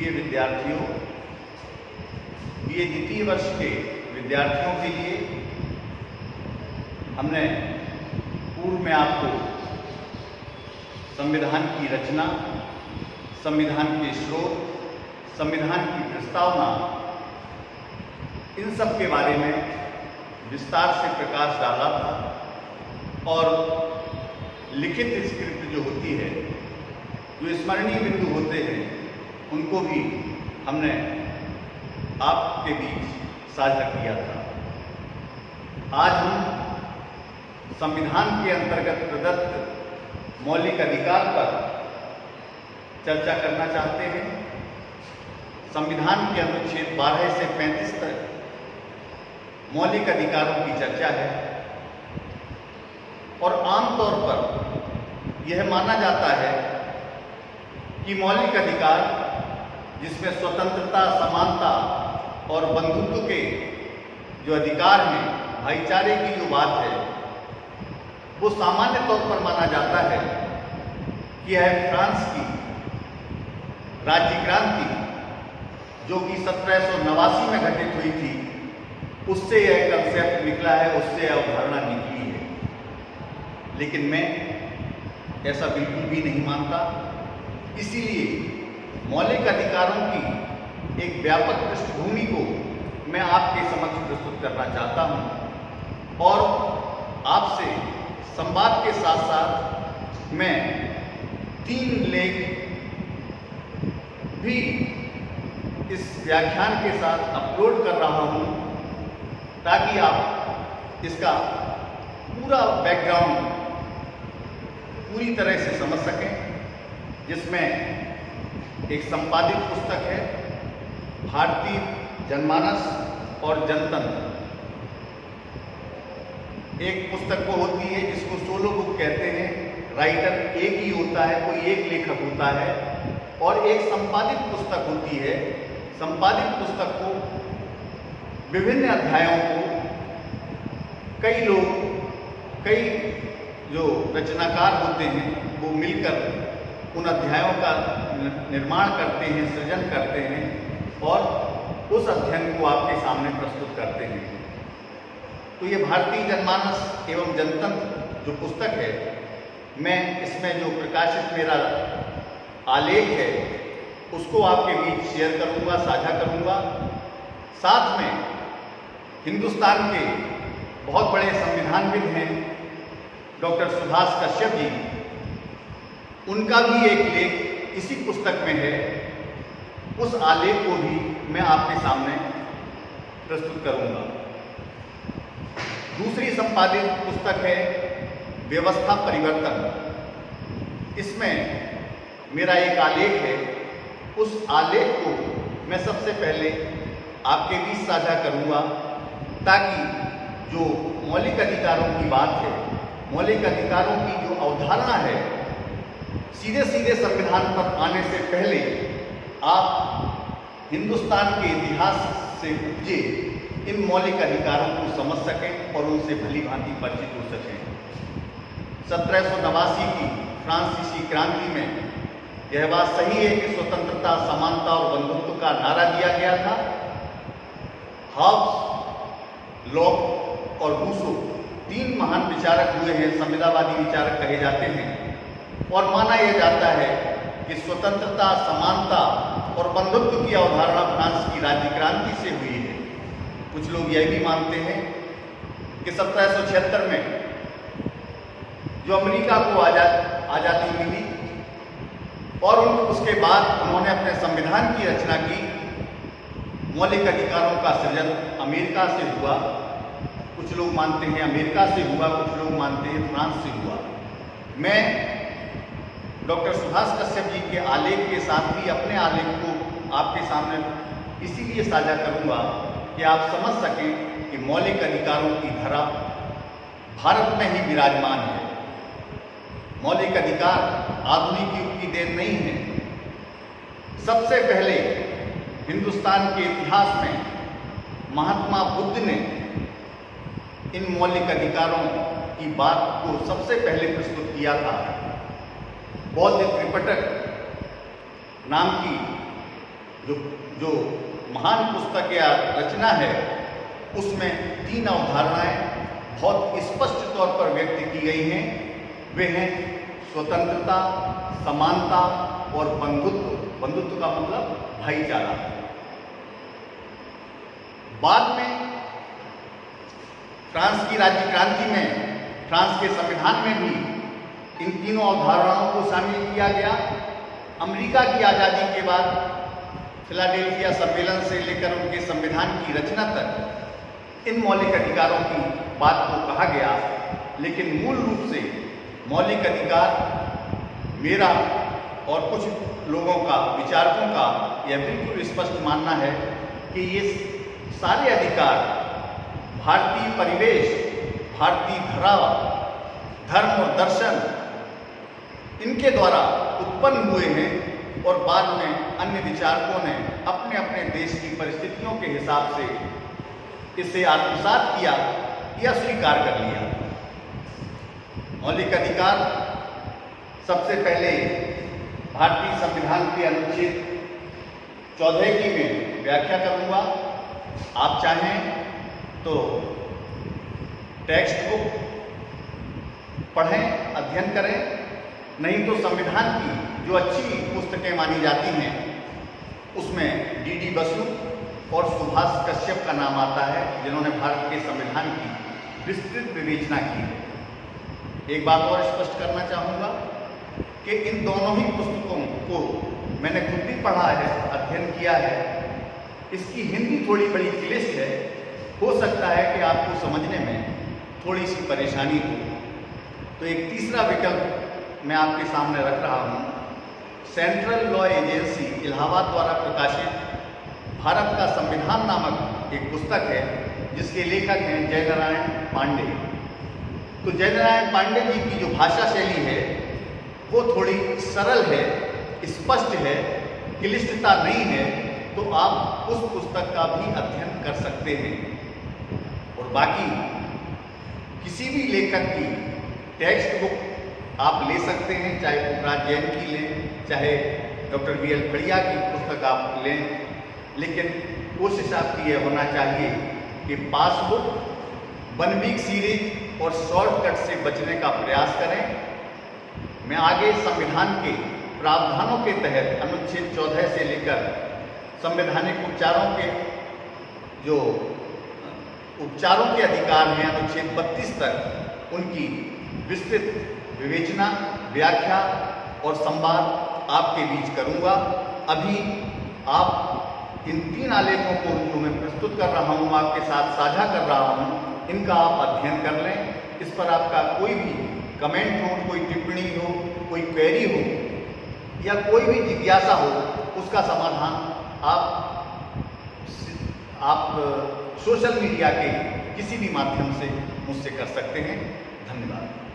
प्रिय विद्यार्थियों, ये द्वितीय वर्ष के विद्यार्थियों के लिए हमने पूर्व में आपको संविधान की रचना, संविधान के स्रोत, संविधान की प्रस्तावना, इन सब के बारे में विस्तार से प्रकाश डाला था और लिखित स्क्रिप्ट जो होती है, जो स्मरणीय बिंदु होते हैं, उनको भी हमने आपके बीच साझा किया था। आज हम संविधान के अंतर्गत प्रदत्त मौलिक अधिकार पर चर्चा करना चाहते हैं। संविधान के अनुच्छेद 12 से 35 तक मौलिक अधिकारों की चर्चा है और आमतौर पर यह माना जाता है कि मौलिक अधिकार, जिसमें स्वतंत्रता, समानता और बंधुत्व के जो अधिकार हैं, भाईचारे की जो बात है, वो सामान्य तौर पर माना जाता है कि यह फ्रांस की राज्य क्रांति, जो कि 1789 में घटित हुई थी, उससे यह कंसेप्ट निकला है, उससे अवधारणा निकली है। लेकिन मैं ऐसा बिल्कुल भी नहीं मानता। इसीलिए मौलिक अधिकारों की एक व्यापक पृष्ठभूमि को मैं आपके समक्ष प्रस्तुत करना चाहता हूं और आपसे संवाद के साथ साथ मैं 3 लेख भी इस व्याख्यान के साथ अपलोड कर रहा हूं, ताकि आप इसका पूरा बैकग्राउंड पूरी तरह से समझ सकें। जिसमें एक संपादित पुस्तक है, भारतीय जनमानस और जनतंत्र। एक पुस्तक वो होती है जिसको सोलो बुक कहते हैं, राइटर एक ही होता है, कोई एक लेखक होता है, और एक संपादित पुस्तक होती है। संपादित पुस्तक को विभिन्न अध्यायों को कई लोग, कई जो रचनाकार होते हैं, वो मिलकर उन अध्यायों का निर्माण करते हैं, सृजन करते हैं और उस अध्ययन को आपके सामने प्रस्तुत करते हैं। तो ये भारतीय जनमानस एवं जनतंत्र जो पुस्तक है, मैं इसमें जो प्रकाशित मेरा आलेख है, उसको आपके बीच शेयर करूंगा, साझा करूंगा। साथ में हिंदुस्तान के बहुत बड़े संविधानविद हैं डॉक्टर सुभाष कश्यप जी, उनका भी एक लेख इसी पुस्तक में है। उस आलेख को भी मैं आपके सामने प्रस्तुत करूंगा। दूसरी संपादित पुस्तक है व्यवस्था परिवर्तन। इसमें मेरा एक आलेख है। उस आलेख को मैं सबसे पहले आपके बीच साझा करूंगा, ताकि जो मौलिक अधिकारों की बात है, मौलिक अधिकारों की जो अवधारणा है, सीधे सीधे संविधान पर आने से पहले आप हिंदुस्तान के इतिहास से उपजे इन मौलिक अधिकारों को समझ सकें और उनसे भली भांति परिचित हो सकें। 1789 की फ्रांसीसी क्रांति में यह बात सही है कि स्वतंत्रता, समानता और बंधुत्व का नारा दिया गया था। हॉब्स, लॉक और रूसो 3 महान विचारक हुए हैं, संविदावादी विचारक कहे जाते हैं, और माना यह जाता है कि स्वतंत्रता, समानता और बंधुत्व की अवधारणा फ्रांस की राज्य क्रांति से हुई है। कुछ लोग यह भी मानते हैं कि 1776 में जो अमेरिका को आज़ादी मिली और उसके बाद उन्होंने अपने संविधान की रचना की, मौलिक अधिकारों का सृजन अमेरिका से हुआ। कुछ लोग मानते हैं अमेरिका से हुआ, कुछ लोग मानते हैं फ्रांस से हुआ। मैं डॉक्टर सुभाष कश्यप जी के आलेख के साथ भी अपने आलेख को आपके सामने इसीलिए साझा करूंगा कि आप समझ सकें कि मौलिक अधिकारों की धरा भारत में ही विराजमान है। मौलिक अधिकार आधुनिक युग की देन नहीं है। सबसे पहले हिंदुस्तान के इतिहास में महात्मा बुद्ध ने इन मौलिक अधिकारों की बात को सबसे पहले प्रस्तुत किया था। बौद्ध त्रिपिटक नाम की जो जो महान पुस्तक या रचना है उसमें 3 अवधारणाएं बहुत स्पष्ट तौर पर व्यक्त की गई हैं। वे हैं स्वतंत्रता, समानता और बंधुत्व। बंधुत्व का मतलब भाईचारा। बाद में फ्रांस की राज्य क्रांति में, फ्रांस के संविधान में भी इन तीनों अवधारणाओं को शामिल किया गया। अमेरिका की आज़ादी के बाद फिलाडेल्फिया सम्मेलन से लेकर उनके संविधान की रचना तक इन मौलिक अधिकारों की बात को कहा गया, लेकिन मूल रूप से मौलिक अधिकार मेरा और कुछ लोगों का, विचारकों का यह बिल्कुल स्पष्ट मानना है कि ये सारे अधिकार भारतीय परिवेश, भारतीय धर्म और दर्शन इनके द्वारा उत्पन्न हुए हैं और बाद में अन्य विचारकों ने अपने अपने देश की परिस्थितियों के हिसाब से इसे आत्मसात किया या स्वीकार कर लिया। मौलिक अधिकार सबसे पहले भारतीय संविधान के अनुच्छेद 14 की मैं व्याख्या करूंगा। आप चाहें तो टेक्स्ट बुक पढ़ें, अध्ययन करें, नहीं तो संविधान की जो अच्छी पुस्तकें मानी जाती हैं उसमें D.D. बसु और सुभाष कश्यप का नाम आता है, जिन्होंने भारत के संविधान की विस्तृत विवेचना की। एक बात और स्पष्ट करना चाहूँगा कि इन दोनों ही पुस्तकों को मैंने खुद भी पढ़ा है, अध्ययन किया है। इसकी हिंदी थोड़ी बड़ी क्लिष्ट है, हो सकता है कि आपको समझने में थोड़ी सी परेशानी हो। तो एक तीसरा विकल्प मैं आपके सामने रख रहा हूँ। सेंट्रल लॉ एजेंसी इलाहाबाद द्वारा प्रकाशित भारत का संविधान नामक एक पुस्तक है, जिसके लेखक हैं जयनारायण पांडे। तो जयनारायण पांडे जी की जो भाषा शैली है वो थोड़ी सरल है, स्पष्ट है, क्लिष्टता नहीं है, तो आप उस पुस्तक का भी अध्ययन कर सकते हैं। और बाकी किसी भी लेखक की टेक्स्ट बुक आप ले सकते हैं, चाहे पुखराज जैन की लें, चाहे डॉक्टर B.L. खड़िया की पुस्तक आप लें, लेकिन कोशिश आपकी यह होना चाहिए कि पासबुक, 1 वीक सीरीज और शॉर्टकट से बचने का प्रयास करें। मैं आगे संविधान के प्रावधानों के तहत अनुच्छेद 14 से लेकर संवैधानिक उपचारों के जो उपचारों के अधिकार हैं अनुच्छेद 32 तक, उनकी विस्तृत विवेचना, व्याख्या और संवाद आपके बीच करूंगा। अभी आप इन 3 आलेखों को जो मैं प्रस्तुत कर रहा हूं, आपके साथ साझा कर रहा हूं, इनका आप अध्ययन कर लें। इस पर आपका कोई भी कमेंट हो, कोई टिप्पणी हो, कोई क्वेरी हो या कोई भी जिज्ञासा हो, उसका समाधान आप सोशल मीडिया के किसी भी माध्यम से मुझसे कर सकते हैं। धन्यवाद।